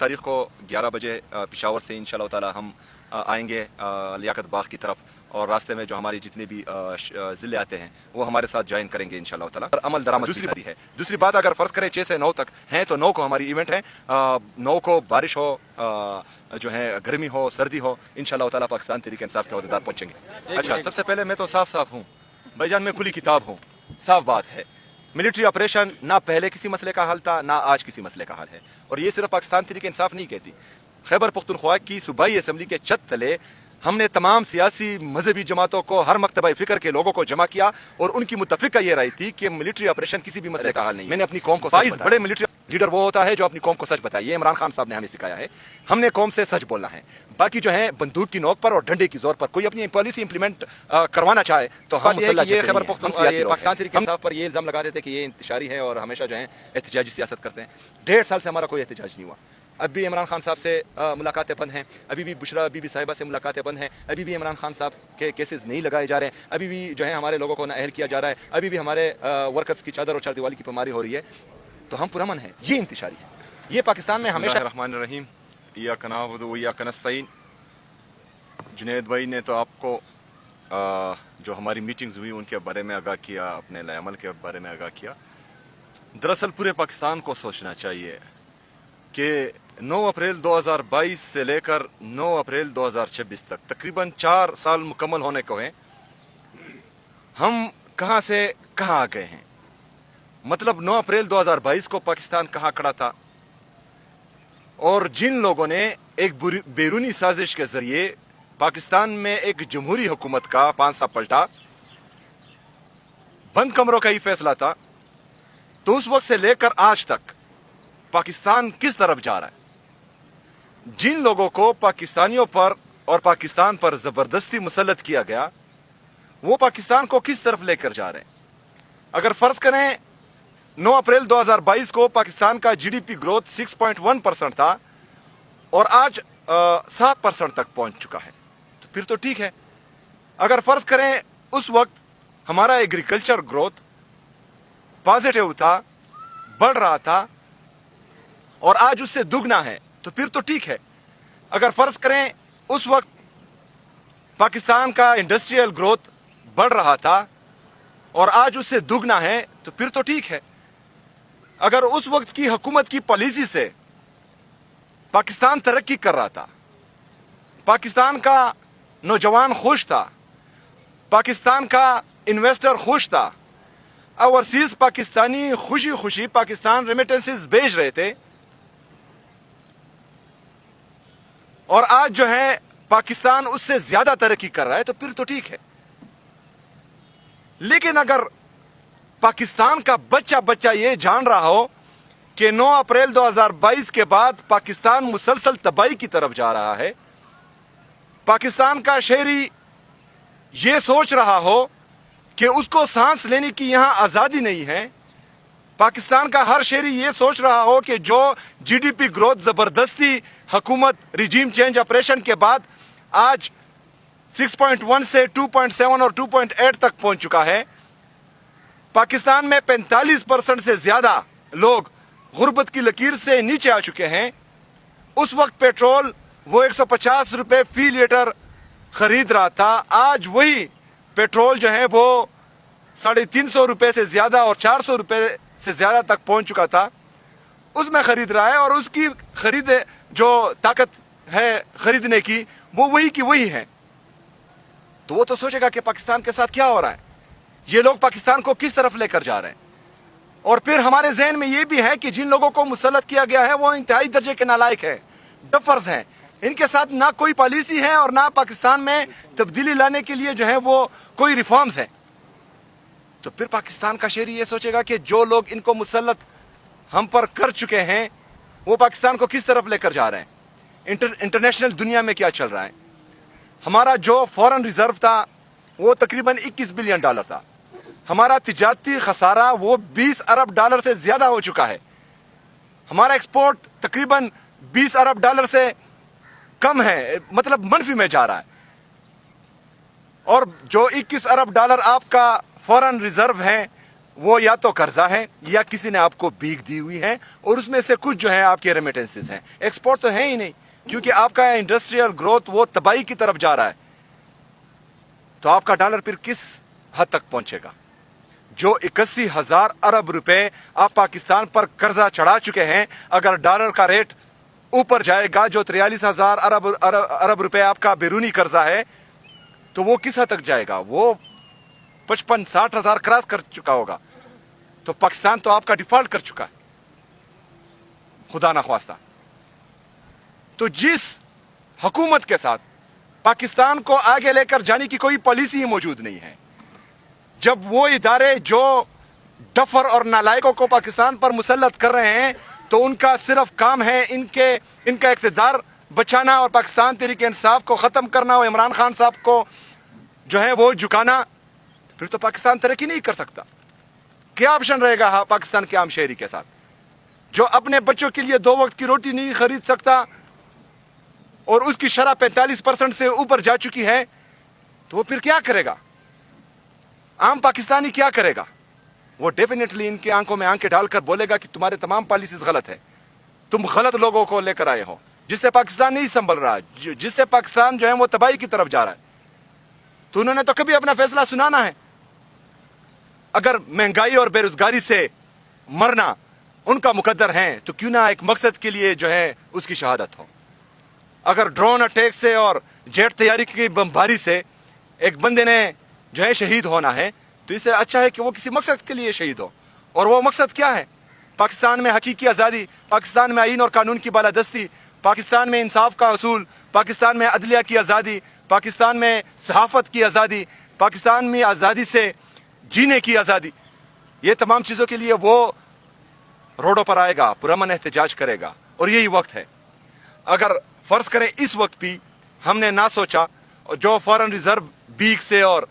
तारीख को 11 बजे पेशावर से इंशाल्लाह ताला हम आएंगे लियाकत बाग की तरफ, और रास्ते में जो हमारी जितने भी ज़िले आते हैं वो हमारे साथ ज्वाइन करेंगे इंशाल्लाह ताला। और अमल दरामद दूसरी है। दूसरी बात, अगर फ़र्ज़ करें 6 से 9 तक हैं तो 9 को हमारी इवेंट है, 9 को बारिश हो, जो है गर्मी हो, सर्दी हो, इंशाल्लाह ताला पाकिस्तान तहरीक इंसाफ के अहदेदार पहुँचेंगे। अच्छा, सबसे पहले मैं तो साफ हूँ भाईजान, मैं खुली किताब हूँ, साफ बात है। मिलिट्री ऑपरेशन ना पहले किसी मसले का हल था, ना आज किसी मसले का हल है, और ये सिर्फ पाकिस्तान तहरीक इंसाफ नहीं कहती। खैबर पख्तूनख्वा की सूबाई असम्बली के छत तले हमने तमाम सियासी मजहबी जमातों को, हर मकतबा फिक्र के लोगों को जमा किया, और उनकी मुतफिका ये राय थी कि मिलिट्री ऑपरेशन किसी भी मसले का हल नहीं। मैंने अपनी कौम को 22 बड़े मिलिट्री लीडर वो होता है जो अपनी कौम को सच बताए। ये इमरान खान साहब ने हमें सिखाया है। हमने कौम से सच बोलना है। बाकी जो है बंदूक की नोक पर और डंडे की जोर पर कोई अपनी पॉलिसी इंप्लीमेंट करवाना चाहे तो हम ये खैबर पख्तूनख्वा पाकिस्तान तहरीक इंसाफ पर ये इल्जाम लगा देते कि ये इंतशारी है और हमेशा जो है एहतजाजी सियासत करते हैं। 1.5 साल से हमारा कोई एहतजाज नहीं हुआ। अब भी इमरान खान साहब से मुलाकातें बंद हैं, अभी भी बुशरा बीबी साहिबा से मुलाकातें बंद हैं, अभी भी इमरान खान साहब के केसेस नहीं लगाए जा रहे हैं, अभी भी जो है हमारे लोगों को नाअहल किया जा रहा है, अभी भी हमारे वर्कर्स की चादर और चारदीवारी की बीमारी हो रही है। तो हम पुरअमन हैं। ये इंतशारी है। ये पाकिस्तान में हमेशा रहमान रहीम इय्याका नअबुदु व इय्याका नस्तईन। जुनैद भाई ने तो आपको जो हमारी मीटिंग्स हुई उनके बारे में आगाह किया, अपने नए अमल के बारे में आगाह किया। दरअसल पूरे पाकिस्तान को सोचना चाहिए कि 9 अप्रैल 2022 से लेकर 9 अप्रैल 2026 तक तकरीबन 4 साल मुकम्मल होने को हैं। हम कहां से कहां आ गए हैं। मतलब 9 अप्रैल 2022 को पाकिस्तान कहां खड़ा था, और जिन लोगों ने एक बैरूनी साजिश के जरिए पाकिस्तान में एक जमहूरी हुकूमत का पांसा पलटा, बंद कमरों का ही फैसला था, तो उस वक्त से लेकर आज तक पाकिस्तान किस तरफ जा रहा है। जिन लोगों को पाकिस्तानियों पर और पाकिस्तान पर जबरदस्ती मुसल्लत किया गया, वो पाकिस्तान को किस तरफ लेकर जा रहे हैं। अगर फर्ज करें 9 अप्रैल 2022 को पाकिस्तान का जीडीपी ग्रोथ 6.1% था और आज 7% तक पहुंच चुका है, तो फिर तो ठीक है। अगर फर्ज करें उस वक्त हमारा एग्रीकल्चर ग्रोथ पॉजिटिव था, बढ़ रहा था, और आज उससे दुगना है, तो फिर तो ठीक है। अगर फर्ज करें उस वक्त पाकिस्तान का इंडस्ट्रियल ग्रोथ बढ़ रहा था और आज उससे दुगना है, तो फिर तो ठीक है। अगर उस वक्त की हुकूमत की पॉलिसी से पाकिस्तान तरक्की कर रहा था, पाकिस्तान का नौजवान खुश था, पाकिस्तान का इन्वेस्टर खुश था, ओवरसीज पाकिस्तानी खुशी खुशी पाकिस्तान रेमिटेंसेस भेज रहे थे, और आज जो है पाकिस्तान उससे ज्यादा तरक्की कर रहा है, तो फिर तो ठीक है। लेकिन अगर पाकिस्तान का बच्चा ये जान रहा हो कि 9 अप्रैल 2022 के बाद पाकिस्तान मुसलसल तबाही की तरफ जा रहा है, पाकिस्तान का शहरी ये सोच रहा हो कि उसको सांस लेने की यहां आजादी नहीं है, पाकिस्तान का हर शहरी ये सोच रहा हो कि जो जीडीपी ग्रोथ जबरदस्ती हुकूमत रिजीम चेंज ऑपरेशन के बाद आज 6.1 से 2.7 और 2.8 तक पहुंच चुका है, पाकिस्तान में 45% से ज्यादा लोग गुर्बत की लकीर से नीचे आ चुके हैं। उस वक्त पेट्रोल वो 150 रुपए फी लीटर खरीद रहा था, आज वही पेट्रोल जो है वो 350 रुपए से ज्यादा और 400 रुपए से ज्यादा तक पहुंच चुका था, उसमें खरीद रहा है, और उसकी खरीद जो ताकत है खरीदने की वो वही की वही है। तो वो तो सोचेगा कि पाकिस्तान के साथ क्या हो रहा है, ये लोग पाकिस्तान को किस तरफ लेकर जा रहे हैं। और फिर हमारे जहन में ये भी है कि जिन लोगों को मुसल्लत किया गया है वो इंतहाई दर्जे के नालायक हैं, डफर्स हैं, इनके साथ ना कोई पॉलिसी है और ना पाकिस्तान में तब्दीली लाने के लिए जो है वो कोई रिफॉर्म्स है। तो फिर पाकिस्तान का शहरी ये सोचेगा कि जो लोग इनको मुसल्लत हम पर कर चुके हैं वो पाकिस्तान को किस तरफ लेकर जा रहे हैं। इंटरनेशनल दुनिया में क्या चल रहा है। हमारा जो फॉरेन रिजर्व था वो तकरीबन 21 बिलियन डॉलर था, हमारा तिजारती खसारा वो 20 अरब डॉलर से ज्यादा हो चुका है, हमारा एक्सपोर्ट तकरीबन 20 अरब डॉलर से कम है, मतलब मनफी में जा रहा है। और जो 21 अरब डॉलर आपका फॉरेन रिजर्व है وہ یا تو قرضہ ہے یا کسی نے آپ کو بھیک دی ہوئی ہے, اور اس میں سے کچھ جو ہے آپ کے ریمیٹنسز ہیں. ایکسپورٹ تو ہے ہی نہیں, کیونکہ آپ کا انڈسٹریل گروتھ وہ تباہی کی طرف جا رہا ہے. تو آپ کا ڈالر پھر کس حد تک پہنچے گا؟ جو 81,000 ارب روپے آپ پاکستان پر قرضہ چڑھا چکے ہیں, اگر ڈالر کا ریٹ اوپر جائے گا, جو 43,000 ارب روپے آپ کا بیرونی قرضہ ہے, تو وہ کس حد تک جائے گا؟ وہ 55-60 ہزار کراس کر چکا ہوگا. تو پاکستان تو آپ کا ڈیفالٹ کر چکا ہے, خدا نخواستہ. تو جس حکومت کے ساتھ پاکستان کو آگے لے کر جانے کی کوئی پالیسی ہی موجود نہیں ہے, جب وہ ادارے جو ڈفر اور نالائقوں کو پاکستان پر مسلط کر رہے ہیں, تو ان کا صرف کام ہے ان کا اقتدار بچانا اور پاکستان تحریک انصاف کو ختم کرنا اور عمران خان صاحب کو جو ہے وہ جھکانا, پھر تو پاکستان ترقی نہیں کر سکتا. کیا آپشن رہے گا پاکستان کے عام شہری کے ساتھ, جو اپنے بچوں کے لیے 2 وقت کی روٹی نہیں خرید سکتا اور اس کی شرح 45% سے اوپر جا چکی ہے؟ تو وہ پھر کیا کرے گا؟ عام پاکستانی کیا کرے گا؟ وہ ڈیفینیٹلی ان کی آنکھوں میں آنکھیں ڈال کر بولے گا کہ تمہارے تمام پالیسیز غلط ہے, تم غلط لوگوں کو لے کر آئے ہو, جس سے پاکستان نہیں سنبھل رہا, جس سے پاکستان جو ہے وہ تباہی کی طرف جا رہا ہے. تو انہوں نے تو کبھی اپنا فیصلہ سنانا ہے. اگر مہنگائی اور بے روزگاری سے مرنا ان کا مقدر ہے, تو کیوں نہ ایک مقصد کے لیے جو ہے اس کی شہادت ہو. اگر ڈرون اٹیک سے اور جیٹ تیاری کی بمباری سے ایک بندے نے جو ہے شہید ہونا ہے, تو اس سے اچھا ہے کہ وہ کسی مقصد کے لیے شہید ہو. اور وہ مقصد کیا ہے؟ پاکستان میں حقیقی آزادی, پاکستان میں آئین اور قانون کی بالادستی, پاکستان میں انصاف کا اصول, پاکستان میں عدلیہ کی آزادی, پاکستان میں صحافت کی آزادی, پاکستان میں آزادی سے جینے کی آزادی. یہ تمام چیزوں کے لیے وہ روڈوں پر آئے گا, پرامن احتجاج کرے گا. اور یہی وقت ہے. اگر فرض کریں اس وقت بھی ہم نے نہ سوچا, جو فارن ریزرو بیگ سے اور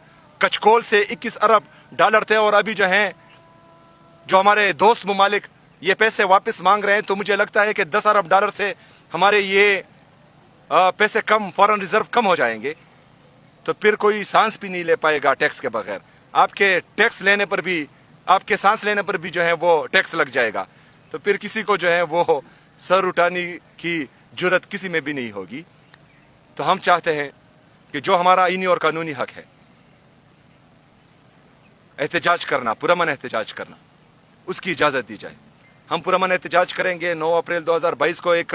کچکول سے 21 ارب ڈالر تھے, اور ابھی جو ہیں جو ہمارے دوست ممالک یہ پیسے واپس مانگ رہے ہیں, تو مجھے لگتا ہے کہ 10 ارب ڈالر سے ہمارے یہ پیسے کم, فارن ریزرو کم ہو جائیں گے. تو پھر کوئی سانس بھی نہیں لے پائے گا ٹیکس کے بغیر. آپ کے ٹیکس لینے پر بھی, آپ کے سانس لینے پر بھی جو ہے وہ ٹیکس لگ جائے گا. تو پھر کسی کو جو ہے وہ سر اٹھانے کی جرت کسی میں بھی نہیں ہوگی. تو ہم چاہتے ہیں کہ جو ہمارا آئینی اور قانونی حق ہے, احتجاج کرنا, پرامن احتجاج کرنا, اس کی اجازت دی جائے. ہم پرامن احتجاج کریں گے. 9 اپریل 2022 کو ایک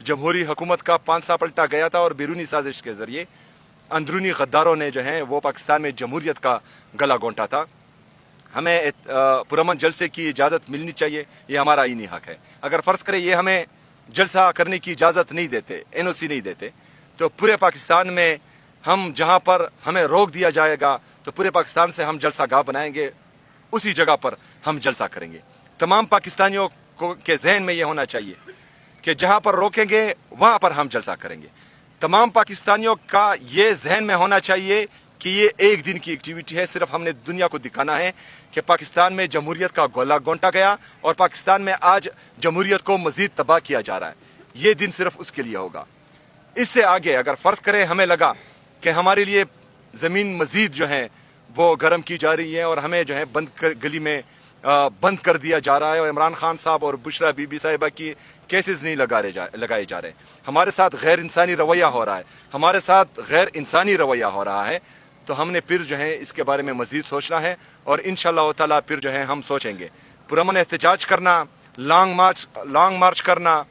جمہوری حکومت کا پانسا پلٹا گیا تھا, اور بیرونی سازش کے ذریعے اندرونی غداروں نے جو ہے وہ پاکستان میں جمہوریت کا گلا گھونٹا تھا. ہمیں پرامن جلسے کی اجازت ملنی چاہیے, یہ ہمارا آئینی حق ہے. اگر فرض کرے یہ ہمیں جلسہ کرنے کی اجازت نہیں دیتے, NOC نہیں دیتے, تو پورے پاکستان میں ہم جہاں پر ہمیں روک دیا جائے گا, تو پورے پاکستان سے ہم جلسہ گاہ بنائیں گے, اسی جگہ پر ہم جلسہ کریں گے. تمام پاکستانیوں کے ذہن میں یہ ہونا چاہیے کہ جہاں پر روکیں گے وہاں پر ہم جلسہ کریں گے. تمام پاکستانیوں کا یہ ذہن میں ہونا چاہیے کہ یہ ایک دن کی ایکٹیویٹی ہے. صرف ہم نے دنیا کو دکھانا ہے کہ پاکستان میں جمہوریت کا گولا گھونٹا گیا, اور پاکستان میں آج جمہوریت کو مزید تباہ کیا جا رہا ہے. یہ دن صرف اس کے لیے ہوگا. اس سے آگے اگر فرض کریں ہمیں لگا کہ ہمارے لیے زمین مزید جو ہے وہ گرم کی جا رہی ہے, اور ہمیں جو ہے گلی میں بند کر دیا جا رہا ہے, اور عمران خان صاحب اور بشرا بی بی صاحبہ کی کیسز نہیں لگائے جا رہے, ہمارے ساتھ غیر انسانی رویہ ہو رہا ہے, ہمارے ساتھ غیر انسانی رویہ ہو رہا ہے, تو ہم نے پھر جو ہے اس کے بارے میں مزید سوچنا ہے. اور انشاءاللہ تعالی پھر جو ہے ہم سوچیں گے. پرامن احتجاج کرنا, لانگ مارچ کرنا,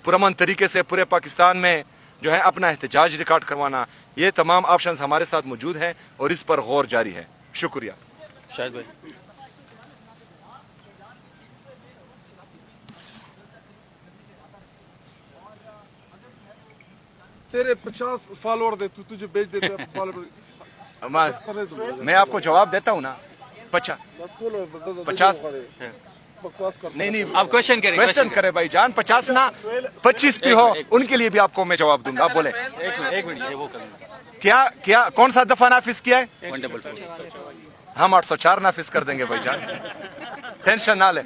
پرامن طریقے سے پورے پاکستان میں جو ہے اپنا احتجاج ریکارڈ کروانا, یہ تمام آپشنز ہمارے ساتھ موجود ہیں, اور اس پر غور جاری ہے. شکریہ. شاہد بھائی. تیرے 50 فالوور دے, تو تجھے بیچ دیتے ہیں فالوور. میں آپ کو جواب دیتا ہوں نا. 50 نہیں, آپ کوشچن کریں, کوشچن کرے بھائی جان. 50 نہ 25 بھی ہو, ان کے لیے بھی آپ کو میں جواب دوں گا. آپ بولے ایک منٹ وہ کیا کون سا دفعہ نافذ کیا ہے؟ 144. ہم 804 نافذ کر دیں گے بھائی جان, ٹینشن نہ لیں.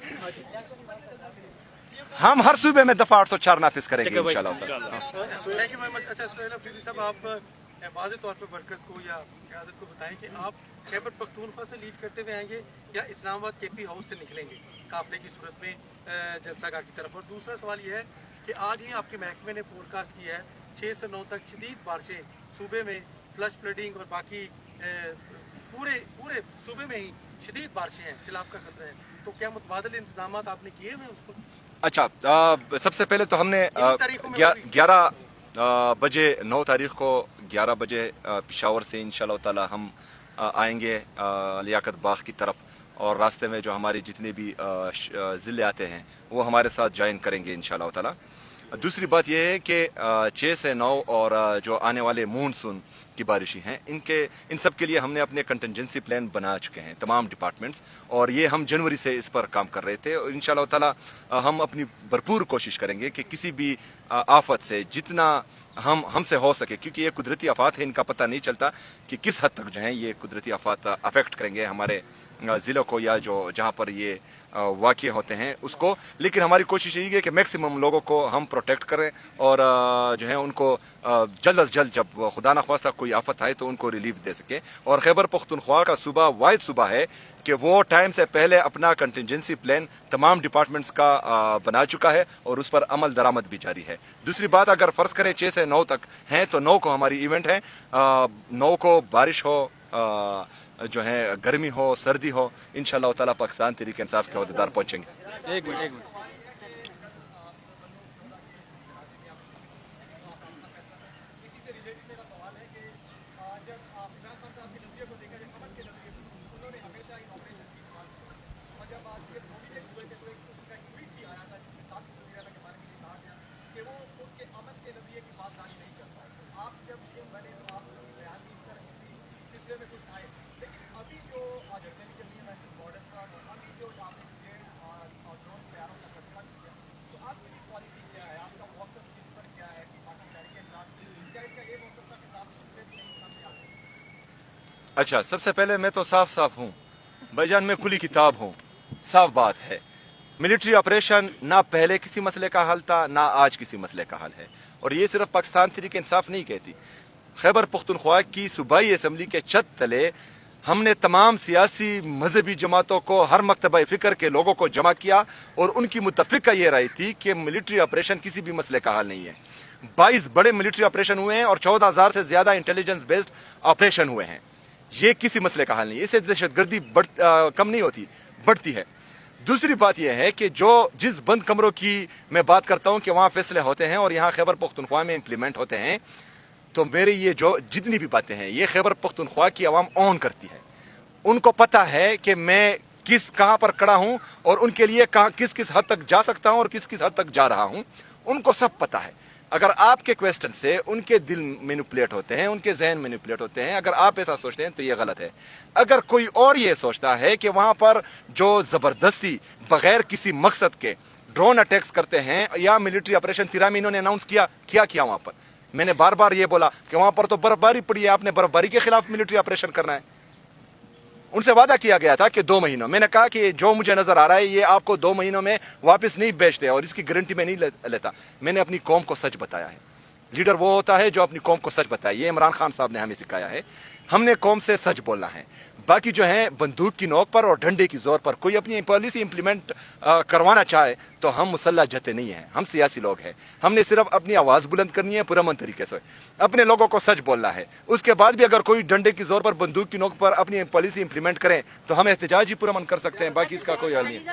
ہم ہر صوبے میں دفعہ 804 نافذ کریں گے انشاءاللہ. Thank you very much. اچھا سہیل افریدی صاحب, آپ वाज़े तौर पर वर्कर्स को या क़यादत को बताएं कि आप खैबर पख्तूनख्वा से लीड करते हुए आएंगे या इस्लामाबाद केपी हाउस से निकलेंगे काफिले की सूरत में जलसागाह की तरफ। और दूसरा सवाल यह है कि आज ही आपके महकमे ने फोरकास्ट किया है 6 से 9 तक शदीद बारिशें सूबे में, फ्लश फ्लडिंग और बाकी पूरे सूबे में ही शदीद बारिशें हैं, सैलाब का खतरा है, तो क्या मुतबादल इंतजाम आपने किए हुए उस वक्त? अच्छा, सबसे पहले तो हमने तारीखों में 11 बजे 9 तारीख को 11 बजे पेशावर से इंशाल्लाह ताला हम आएंगे लियाकत बाग की तरफ, और रास्ते में जो हमारे जितने भी ज़िले आते हैं वो हमारे साथ ज्वाइन करेंगे इंशाल्लाह ताला। दूसरी बात यह है कि 6 से 9 और जो आने वाले मानसून की बारिशें हैं इन सब के लिए हमने अपने कंटिजेंसी प्लान बना चुके हैं तमाम डिपार्टमेंट्स, और ये हम जनवरी से इस पर काम कर रहे थे। और इंशाल्लाह ताला हम अपनी भरपूर कोशिश करेंगे कि किसी भी आफत से जितना हमसे हो सके, क्योंकि ये कुदरती आफात है, इनका पता नहीं चलता कि किस हद तक जो है ये कुदरती आफात अफेक्ट करेंगे हमारे ज़िलों को या जो जहाँ पर ये वाक़ होते हैं उसको। लेकिन हमारी कोशिश यही है कि मैक्सिमम लोगों को हम प्रोटेक्ट करें और जो है उनको जल्द अज जल्द जब खुदा न ख्वास्ता कोई आफत आए तो उनको रिलीफ दे सके। और खैबर पख्तूनख्वा का सूबा वाहिद सूबा है कि वो टाइम से पहले अपना कंटिजेंसी प्लान तमाम डिपार्टमेंट्स का बना चुका है और उस पर अमल दरामद भी जारी है। दूसरी बात, अगर फ़र्ज़ करें 6 से 9 तक हैं तो 9 को हमारी इवेंट है, 9 को बारिश हो, जो है गर्मी हो, सर्दी हो, इंशाल्लाह ताला पाकिस्तान तहरीक इंसाफ के अहदेदार पहुंचेंगे। एक मिनट अच्छा, सबसे पहले मैं तो साफ साफ हूँ भाईजान, मैं खुली किताब हूँ, साफ बात है। मिलिट्री ऑपरेशन ना पहले किसी मसले का हल था ना आज किसी मसले का हल है, और ये सिर्फ पाकिस्तान तहरीक इंसाफ नहीं कहती। खैबर पख्तूनख्वा की सूबाई असम्बली के छत तले हमने तमाम सियासी मजहबी जमातों को, हर मकतबा फ़िक्र के लोगों को जमा किया और उनकी मुत्तफ़िका ये राय थी कि मिलिट्री ऑपरेशन किसी भी मसले का हल नहीं है। 22 बड़े मिलिट्री ऑपरेशन हुए हैं और 14,000 से ज्यादा इंटेलिजेंस बेस्ड ऑपरेशन हुए हैं। ये किसी मसले का हल नहीं है, इससे दहशतगर्दी कम नहीं होती, बढ़ती है। दूसरी बात यह है कि जिस बंद कमरों की मैं बात करता हूं कि वहां फैसले होते हैं और यहां खैबर पख्तूनख्वा में इंप्लीमेंट होते हैं, तो मेरी ये जो जितनी भी बातें हैं ये खैबर पख्तूनख्वा की आवाम ऑन करती है। उनको पता है कि मैं कहां पर खड़ा हूं और उनके लिए किस किस हद तक जा सकता हूं और किस किस हद तक जा रहा हूं, उनको सब पता है। अगर आपके क्वेश्चन से उनके दिल मैनिपुलेट होते हैं, उनके जहन मैनिपुलेट होते हैं, अगर आप ऐसा सोचते हैं तो ये गलत है। अगर कोई और ये सोचता है कि वहां पर जो जबरदस्ती बगैर किसी मकसद के ड्रोन अटैक्स करते हैं या मिलिट्री ऑपरेशन 13 महीनों ने अनाउंस किया वहां पर, मैंने बार बार ये बोला कि वहां पर तो बर्फबारी पड़ी है, आपने बर्फबारी के खिलाफ मिलिट्री ऑपरेशन करना है। उनसे वादा किया गया था कि 2 महीनों, मैंने कहा कि जो मुझे नजर आ रहा है ये आपको 2 महीनों में वापस नहीं बेचते और इसकी गारंटी मैं नहीं लेता। मैंने अपनी कौम को सच बताया है। लीडर वो होता है जो अपनी कौम को सच बताए, ये इमरान खान साहब ने हमें सिखाया है। हमने कौम से सच बोलना है। बाकी जो है बंदूक की नोक पर और डंडे की जोर पर कोई अपनी पॉलिसी इंप्लीमेंट करवाना चाहे तो हम मुसल्लह जते नहीं हैं, हम सियासी लोग हैं। हमने सिर्फ अपनी आवाज बुलंद करनी है, पुरअमन तरीके से अपने लोगों को सच बोलना है। उसके बाद भी अगर कोई डंडे की जोर पर, बंदूक की नोक पर अपनी पॉलिसी इंप्लीमेंट करें तो हम एहतजाज ही पुरअमन कर सकते हैं, बाकी इसका कोई हल नहीं है।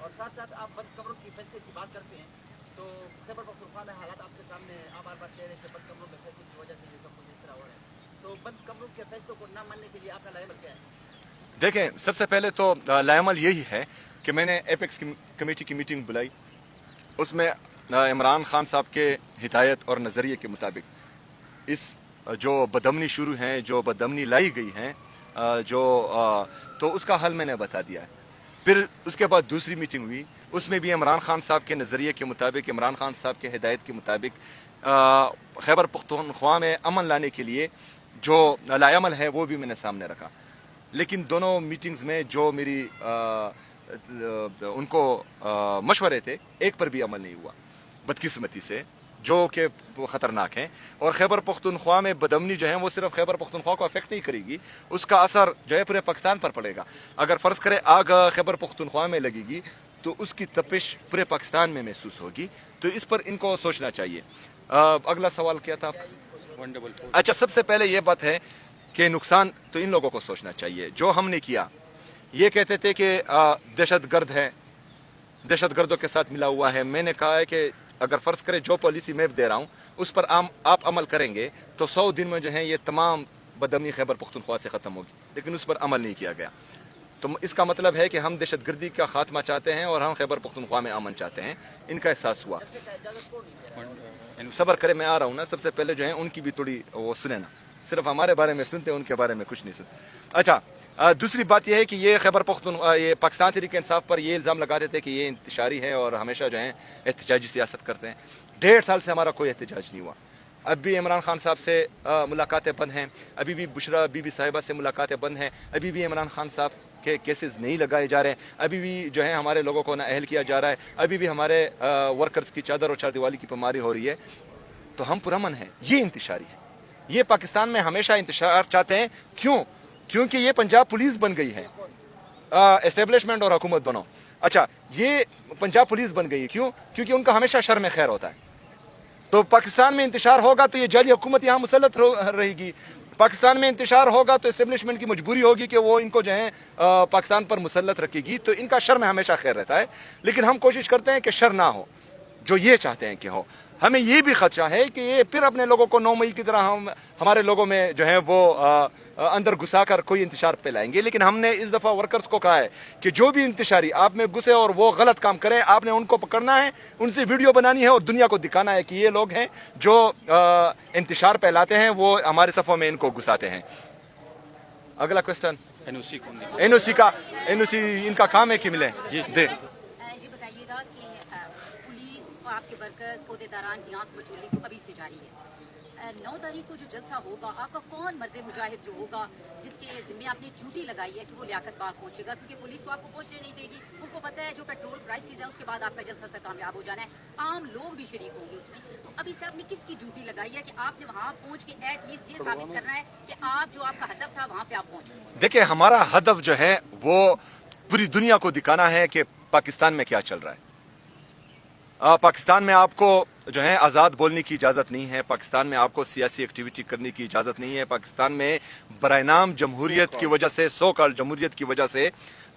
और साथ साथ आप बंद कमरों की फैसले की बात करते हैं तो खैबर पख्तूनख्वा में हालात आपके सामने आप बार कह रहे हैं कि बंद कमरों में फैसले की वजह से ये सब कुछ इस तरह हो रहा है, तो बंद कमरों के फैसलों को न मानने के लिए आपका लाएमल क्या है? देखें, सबसे पहले तो लाएमल यही है कि मैंने एपेक्स कमेटी की मीटिंग बुलाई, उसमें इमरान खान साहब के हिदायत और नज़रिए के मुताबिक इस जो बदमनी शुरू हैं, जो बदमनी लाई गई हैं, तो उसका हल मैंने बता दिया है। फिर उसके बाद दूसरी मीटिंग हुई, उसमें भी इमरान खान साहब के नज़रिए के मुताबिक, इमरान खान साहब के हिदायत के मुताबिक खैबर पख्तूनख्वा में अमन लाने के लिए जो लाएमल है वो भी मैंने सामने रखा। लेकिन दोनों मीटिंग्स में जो मेरी उनको मशवरे थे एक पर भी अमल नहीं हुआ बदकिस्मती से, जो कि ख़तरनाक हैं। और खैबर पख्तूनख्वा में बदअमनी जो है वो सिर्फ खैबर पख्तूनख्वा को अफेक्ट नहीं करेगी, उसका असर जो है पूरे पाकिस्तान पर पड़ेगा। अगर फ़र्ज़ करें आग खैबर पख्तूनख्वा में लगेगी तो उसकी तपिश पूरे पाकिस्तान में महसूस होगी। तो इस पर इनको सोचना चाहिए। अगला सवाल क्या था? 144। अच्छा, सबसे पहले ये बात है कि नुकसान तो इन लोगों को सोचना चाहिए। जो हमने किया, ये कहते थे कि दहशतगर्द है, दहशतगर्दों के साथ मिला हुआ है। मैंने कहा है कि अगर फ़र्ज़ करें जो पॉलिसी मैं दे रहा हूँ उस पर आप अमल करेंगे तो 100 दिन में जो है ये तमाम बदअमनी खैबर पख्तूनख्वा से ख़त्म होगी, लेकिन उस पर अमल नहीं किया गया। तो इसका मतलब है कि हम दहशतगर्दी का खात्मा चाहते हैं और हम खैबर पख्तूनख्वा में अमन चाहते हैं। इनका एहसास हुआ। सब्र करें, मैं आ रहा हूँ ना। सबसे पहले जो है उनकी भी थोड़ी वो सुने ना, सिर्फ हमारे बारे में सुनते, उनके बारे में कुछ नहीं सुनते। अच्छा, दूसरी बात यह है कि ये खैबर पख्तूनख्वा, ये पाकिस्तान तहरीक इंसाफ पर ये इल्ज़ाम लगाते थे कि ये इंतशारी है और हमेशा जो है एहतजाजी सियासत करते हैं। 1.5 साल से हमारा कोई एहतजाज नहीं हुआ। अब भी इमरान खान साहब से मुलाकातें बंद हैं, अभी भी बुशरा बीबी साहिबा से मुलाकातें बंद हैं, अभी भी इमरान खान साहब के केसेस नहीं लगाए जा रहे हैं, अभी भी जो है हमारे लोगों को नाअहल किया जा रहा है, अभी भी हमारे वर्कर्स की चादर और चारदीवारी की बीमारी हो रही है। तो हम पुरअमन हैं। ये इंतशारी है। ये पाकिस्तान में हमेशा इंतशार चाहते हैं। क्यों? क्योंकि ये पंजाब पुलिस बन गई है। एस्टेब्लिशमेंट और हुकूमत बनो। अच्छा, ये पंजाब पुलिस बन गई है। क्यों? क्योंकि उनका हमेशा शर में खैर होता है। तो पाकिस्तान में इंतशार होगा तो ये जाली हुकूमत यहाँ मुसल्लत रहेगी। पाकिस्तान में इंतशार होगा तो एस्टेब्लिशमेंट की मजबूरी होगी कि वो इनको जो है पाकिस्तान पर मुसल्लत रखेगी। तो इनका शर में हमेशा खैर रहता है। लेकिन हम कोशिश करते हैं कि शर ना हो, जो ये चाहते हैं कि हो। हमें ये भी खदशा है कि ये फिर अपने लोगों को 9 मई की तरह हमारे लोगों में जो है वो अंदर घुसा कर कोई इंतशार पे लाएंगे। लेकिन हमने इस दफ़ा वर्कर्स को कहा है कि जो भी इंतशारी आप में घुसे और वो गलत काम करे, आपने उनको पकड़ना है, उनसे वीडियो बनानी है और दुनिया को दिखाना है कि ये लोग हैं जो इंतशार फैलाते हैं, वो हमारे सफ़ों में इनको घुसाते हैं। अगला क्वेश्चन, एनओसी इनका काम है कि मिले जी दे। ये बताइएगा कि पुलिस और आपके वर्कर्स ओहदेदारान की आंख मचोली तो अभी से जारी है। 9 तारीख को जो जलसा होगा, आपका कौन मर्द मुजाहिद जो होगा जिसके जिम्मे आपने ड्यूटी लगाई है कि वो लियाकत बाग पहुंचेगा? क्योंकि पुलिस तो आपको पहुंचने नहीं देगी। उनको पता है जो पेट्रोल प्राइसेस है उसके बाद आपका जलसा से कामयाब हो जाना है। आम लोग भी शरीक होंगे उसमें। तो अभी से आपने किसकी ड्यूटी लगाई है कि आपने वहाँ पहुँच के एटलीस्ट ये साबित करना है कि आप जो आपका हदफ था वहाँ पे आप पहुँचे? देखिए, हमारा हदफ जो है वो पूरी दुनिया को दिखाना है कि पाकिस्तान में क्या चल रहा है। पाकिस्तान में आपको जो है आज़ाद बोलने की इजाज़त नहीं है। पाकिस्तान में आपको सियासी एक्टिविटी करने की इजाज़त नहीं है। पाकिस्तान में बराइनाम जमहूरियत की वजह से, सो कॉल्ड जमहूरियत की वजह से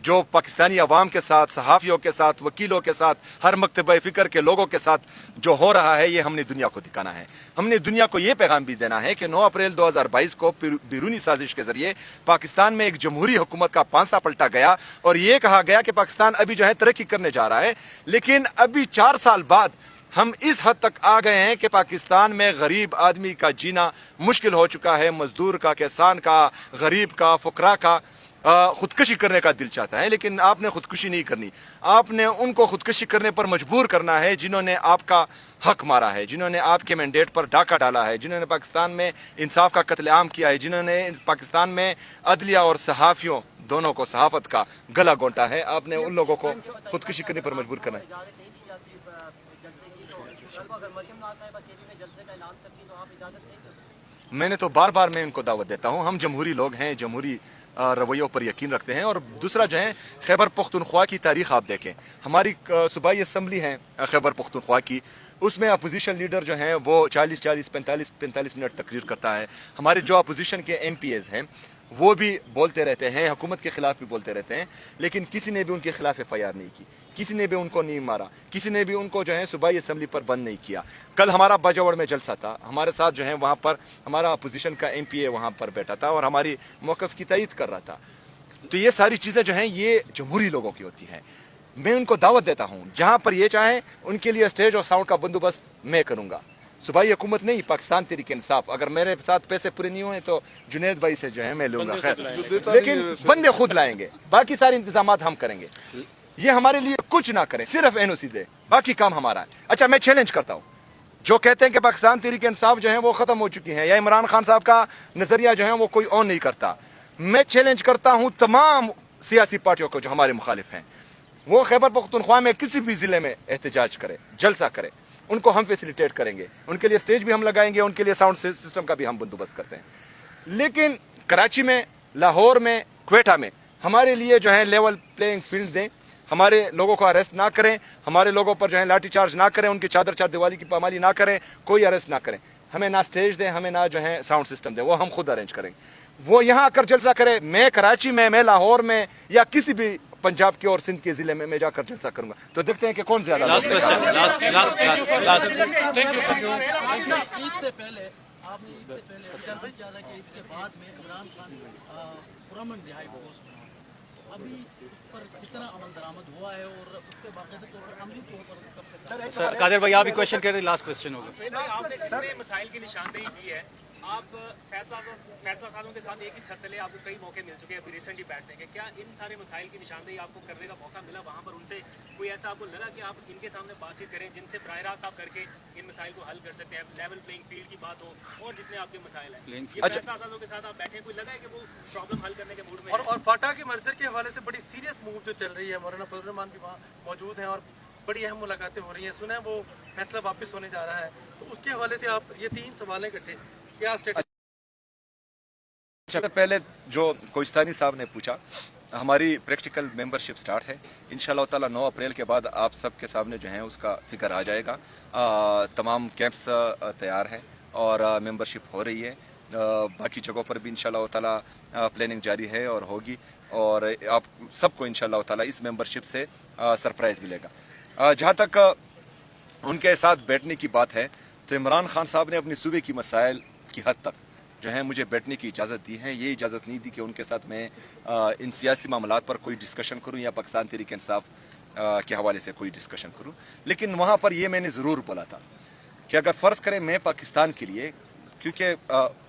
जो पाकिस्तानी अवाम के साथ, सहाफ़ियों के साथ, वकीलों के साथ, हर मकतबा फ़िक्र के लोगों के साथ जो हो रहा है, ये हमने दुनिया को दिखाना है। हमने दुनिया को ये पैगाम भी देना है कि 9 अप्रैल 2022 को बैरूनी साजिश के जरिए पाकिस्तान में एक जमहूरी हुकूमत का पांसा पलटा गया और ये कहा गया कि पाकिस्तान अभी जो है तरक्की करने जा रहा है। लेकिन अभी 4 साल बाद हम इस हद तक आ गए हैं कि पाकिस्तान में गरीब आदमी का जीना मुश्किल हो चुका है। मजदूर का, किसान का, गरीब का, फुकरा का खुदकुशी करने का दिल चाहता है। लेकिन आपने खुदकुशी नहीं करनी। आपने उनको खुदकुशी करने पर मजबूर करना है जिन्होंने आपका हक मारा है, जिन्होंने आपके मैंडेट पर डाका डाला है, जिन्होंने पाकिस्तान में इंसाफ का कत्लेआम किया है, जिन्होंने पाकिस्तान में अदलिया और सहाफ़ियों दोनों को, सहाफत का गला घोंटा है। आपने उन लोगों को खुदकुशी करने पर मजबूर करना है। मैंने तो बार बार मैं इनको दावत देता हूँ। हम जमहूरी लोग हैं, जमहूरी रवैयों पर यकीन रखते हैं। और दूसरा जो है, खैबर पख्तूनख्वा की तारीख आप देखें। हमारी सूबाई असम्बली है खैबर पख्तूनख्वा की, उसमें अपोजिशन लीडर जो हैं वो 40-40, 45-45 मिनट तकरीर करता है। हमारे जो अपोजिशन के MPs हैं वो भी बोलते रहते हैं, हुकूमत के खिलाफ भी बोलते रहते हैं। लेकिन किसी ने भी उनके खिलाफ FIR नहीं की, किसी ने भी उनको नहीं मारा, किसी ने भी उनको जो है सूबाई असम्बली पर बंद नहीं किया। कल हमारा बाजावड़ में जलसा था, हमारे साथ जो है वहाँ पर हमारा अपोजिशन का MPA वहाँ पर बैठा था और हमारी मौक़िफ़ की तायीद कर रहा था। तो ये सारी चीज़ें जो हैं ये जमहूरी लोगों की होती हैं। मैं उनको दावत देता हूँ, जहाँ पर ये चाहें उनके लिए स्टेज और साउंड का बंदोबस्त मैं करूँगा। सूबाई हुकूमत नहीं, पाकिस्तान तहरीक इंसाफ। अगर मेरे साथ पैसे पूरे नहीं हुए तो जुनैद भाई से जो है मैं लूँगा, खैर, लेकिन बंदे खुद लाएंगे, बाकी सारे इंतजाम हम करेंगे। ये हमारे लिए कुछ ना करें, सिर्फ NOC दे, बाकी काम हमारा है। अच्छा, मैं चैलेंज करता हूँ जो कहते हैं कि पाकिस्तान तहरीक इंसाफ जो है वो ख़त्म हो चुकी है या इमरान खान साहब का नज़रिया जो है वो कोई ऑन नहीं करता। मैं चैलेंज करता हूं तमाम सियासी पार्टियों को जो हमारे मुखालिफ हैं, वो खैबर पख्तूनख्वा में किसी भी जिले में एहतजाज करे, जलसा करे, उनको हम फैसिलिटेट करेंगे, उनके लिए स्टेज भी हम लगाएंगे, उनके लिए साउंड सिस्टम का भी हम बंदोबस्त करते हैं। लेकिन कराची में, लाहौर में, क्वेटा में हमारे लिए जो है लेवल प्लेइंग फील्ड दें, हमारे लोगों को अरेस्ट ना करें, हमारे लोगों पर जो है लाठी चार्ज ना करें, उनकी चादर चार दिवाली की पामाली ना करें, कोई अरेस्ट ना करें, हमें ना स्टेज दें, हमें ना जो है साउंड सिस्टम दें, वो हम खुद अरेंज करेंगे। वो यहाँ आकर जलसा करे, मैं कराची में, मैं लाहौर में या किसी भी पंजाब के और सिंध के जिले में मैं जाकर जलसा करूंगा, तो देखते हैं कि कौन ज्यादा। लास्ट क्वेश्चन, लास्ट ईद से पहले आपने बयान किया था कि इसके बाद में इमरान खान पुरअमन रिहाई पोस्ट में, अभी उस पर कितना अमल दरामद हुआ है और उसके बाकायदे तौर पर अमली तौर पर कब से सर कादिर भाई आप भी क्वेश्चन कर रहे हैं, लास्ट क्वेश्चन होगा। आपने जितने मसाइल की निशानदेही की है, आप फैसला सालों के साथ एक ही छत तले आपको कई मौके मिल चुके हैं अभी रिसेंटली बैठने के, क्या इन सारे मसाइल की निशानदेही आपको करने का मौका मिला वहाँ पर उनसे? कोई ऐसा आपको लगा कि आप इनके सामने बातचीत करें जिनसे बराह रास्त आप करके इन मसाइल को हल कर सकते हैं, लेवल प्लेइंग फील्ड की बात हो और जितने आपके मसाइल हैं, ये फैसला सालों के साथ आप बैठे, कोई लगा है कि वो प्रॉब्लम हल करने के मूड में? और फाटा के मर्जर के हवाले से बड़ी सीरियस मूव जो चल रही है, मौलाना फजल रहमान भी वहाँ मौजूद हैं और बड़ी अहम मुलाकातें हो रही हैं, सुना है वो फैसला वापस होने जा रहा है, तो उसके हवाले से आप ये 3 सवाल इकट्ठे क्या स्टेट? सबसे पहले जो कोहिस्तानी साहब ने पूछा, हमारी प्रैक्टिकल मेंबरशिप स्टार्ट है इंशाल्लाह ताला। 9 अप्रैल के बाद आप सबके सामने जो है उसका फिगर आ जाएगा। तमाम कैंप्स तैयार हैं और मेंबरशिप हो रही है। बाकी जगहों पर भी इंशाल्लाह ताला प्लानिंग जारी है और होगी, और आप सबको इंशाल्लाह ताला इस मेंबरशिप से सरप्राइज मिलेगा। जहाँ तक उनके साथ बैठने की बात है, तो इमरान खान साहब ने अपनी सूबे की मसाइल की हद तक जो है मुझे बैठने की इजाज़त दी है। ये इजाज़त नहीं दी कि उनके साथ मैं इन सियासी मामलात पर कोई डिस्कशन करूं या पाकिस्तान तहरीक इंसाफ के हवाले से कोई डिस्कशन करूं। लेकिन वहाँ पर ये मैंने ज़रूर बोला था कि अगर फ़र्ज़ करें मैं पाकिस्तान के लिए, क्योंकि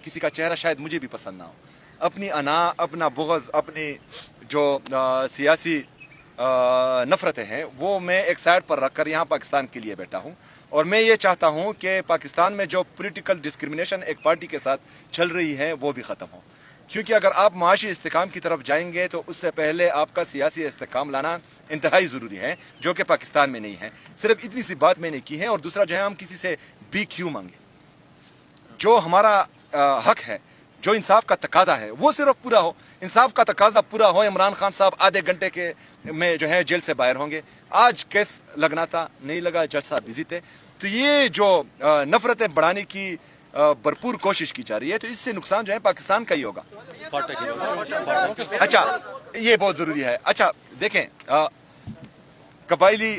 किसी का चेहरा शायद मुझे भी पसंद ना हो, अपनी अना, अपना बुग़्ज़, अपनी जो सियासी नफ़रतें हैं वो मैं एक साइड पर रखकर यहाँ पाकिस्तान के लिए बैठा हूँ। और मैं ये चाहता हूँ कि पाकिस्तान में जो पॉलिटिकल डिस्क्रिमिनेशन एक पार्टी के साथ चल रही है वो भी ख़त्म हो, क्योंकि अगर आप माशी इस्तेकाम की तरफ जाएंगे तो उससे पहले आपका सियासी इस्तेकाम लाना इंतहाई ज़रूरी है, जो कि पाकिस्तान में नहीं है। सिर्फ इतनी सी बात मैंने की है। और दूसरा जो है, हम किसी से भी क्यों मांगे, जो हमारा हक है, जो इंसाफ का तकाजा है वो सिर्फ पूरा हो। इंसाफ का तकाजा पूरा हो, इमरान खान साहब आधे घंटे के में जो है जेल से बाहर होंगे। आज केस लगना था, नहीं लगा, जज साहब बिजी थे। तो ये जो नफरतें बढ़ाने की भरपूर कोशिश की जा रही है, तो इससे नुकसान जो है पाकिस्तान का ही होगा। अच्छा, ये बहुत जरूरी है। अच्छा देखें, कबायली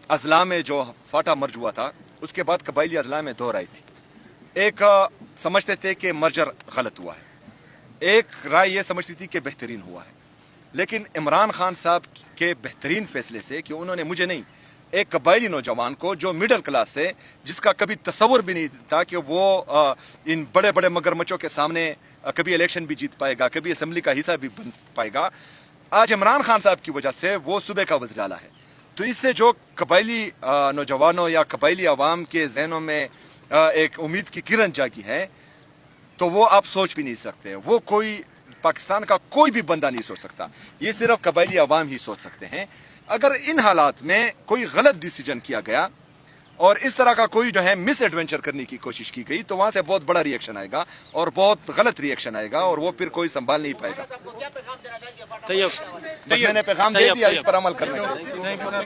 अजला में जो फाटा मर्ज हुआ था, उसके बाद कबायली अजला में 2 राय थी। एक समझते थे कि मर्जर गलत हुआ है, एक राय ये समझती थी कि बेहतरीन हुआ है। लेकिन इमरान खान साहब के बेहतरीन फैसले से, कि उन्होंने मुझे नहीं, एक कबायली नौजवान को जो मिडिल क्लास से, जिसका कभी तस्वुर भी नहीं था कि वो इन बड़े बड़े मगरमच्छों के सामने कभी इलेक्शन भी जीत पाएगा, कभी असेंबली का हिस्सा भी बन पाएगा, आज इमरान खान साहब की वजह से वो सूबे का वज़ीर आला है। तो इससे जो कबायली नौजवानों या कबायली अवाम के जहनों में एक उम्मीद की किरण जागी है, तो वो आप सोच भी नहीं सकते। वो कोई पाकिस्तान का कोई भी बंदा नहीं सोच सकता, ये सिर्फ कबायली अवाम ही सोच सकते हैं। अगर इन हालात में कोई गलत डिसीजन किया गया और इस तरह का कोई जो है मिस एडवेंचर करने की कोशिश की गई, तो वहां से बहुत बड़ा रिएक्शन आएगा और बहुत गलत रिएक्शन आएगा, और वो फिर कोई संभाल नहीं पाएगा। क्या पैगाम देना चाहिए? तैयब मैंने पैगाम दे दिया, इस पर अमल करना चाहिए।